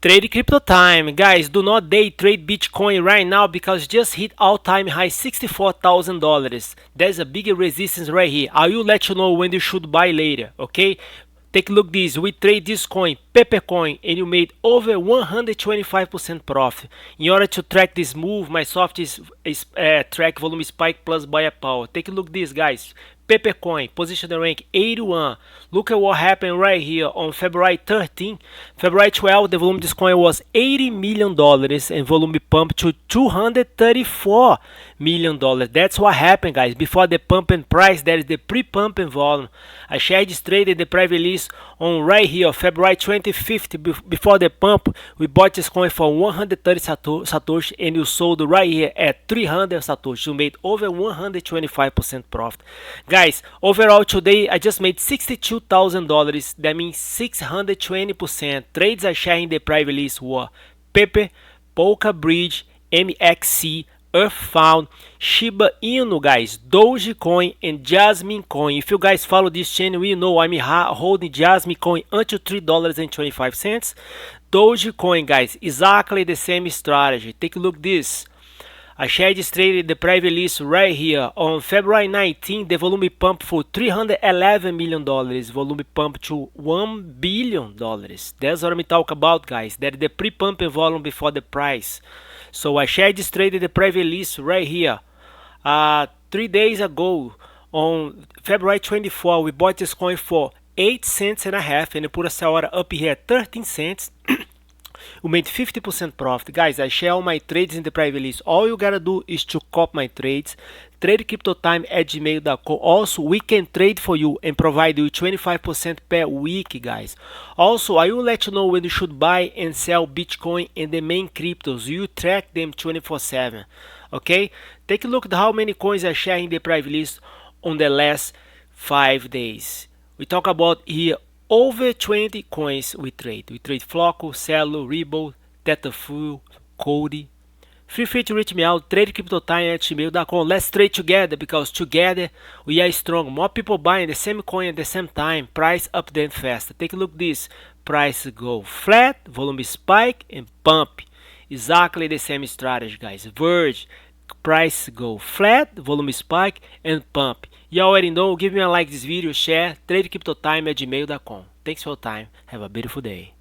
Trade crypto time, guys. Do not day trade Bitcoin right now because just hit all-time high $64,000. There's a bigger resistance right here. I will let you know when you should buy later. Okay, take a look this. We trade this coin, pepe coin, and you made over 125% profit. In order to track this move, my software is track volume spike plus buyer power. Take a look this, guys. Pepe coin, position rank 81. Look at what happened right here on February 13. February 12, the volume of this coin was $80 million and volume pumped to $234 million. That's what happened, guys. Before the pump and price, there is the pre-pump and volume. I shared this trade in the private release on right here, February 25th. Before the pump, we bought this coin for 130 Satoshi and you sold right here at 300 Satoshi. You made over 125% profit. Guys, overall today I just made $62,000. That means 620%. Trades I shared in the private release were Pepe, PolkaBridge, MXC, EarthFund, Shiba Inu, guys, Dogecoin, and Jasmycoin. If you guys follow this channel, you know I'm holding Jasmycoin until $3.25. Dogecoin, guys, exactly the same strategy. Take a look at this. I shared this trade in the private release right here. On February 19, the volume pumped for $311 million. Volume pumped to $1 billion. That's what I'm talking about, guys. That is the pre-pump and volume before the price. So I shared this trade in the private release right here. 3 days ago, on February 24, we bought this coin for 8 cents and a half, and I put a sell order up here at 13 cents. We made 50% profit. Guys, I share all my trades in the private list. All you gotta do is to copy my trades. Trade crypto time at gmail.com. Also, we can trade for you and provide you 25% per week, guys. Also, I will let you know when you should buy and sell Bitcoin and the main cryptos. You track them 24/7. Okay? Take a look at how many coins I share in the private list on the last 5 days. We talk about here over 20 coins we trade. We trade Floco, Celo, Ripple, Tether, Cody. Feel free to reach me out, tradecryptotime@gmail.com. Let's trade together because together we are strong. More people buying the same coin at the same time. Price up then faster. Take a look at this. Price go flat, volume spike and pump. Exactly the same strategy, guys. Verge. Price go flat, volume spike and pump. You already know. Give me a like this video, share, tradecryptotime@gmail.com. Thanks for your time. Have a beautiful day.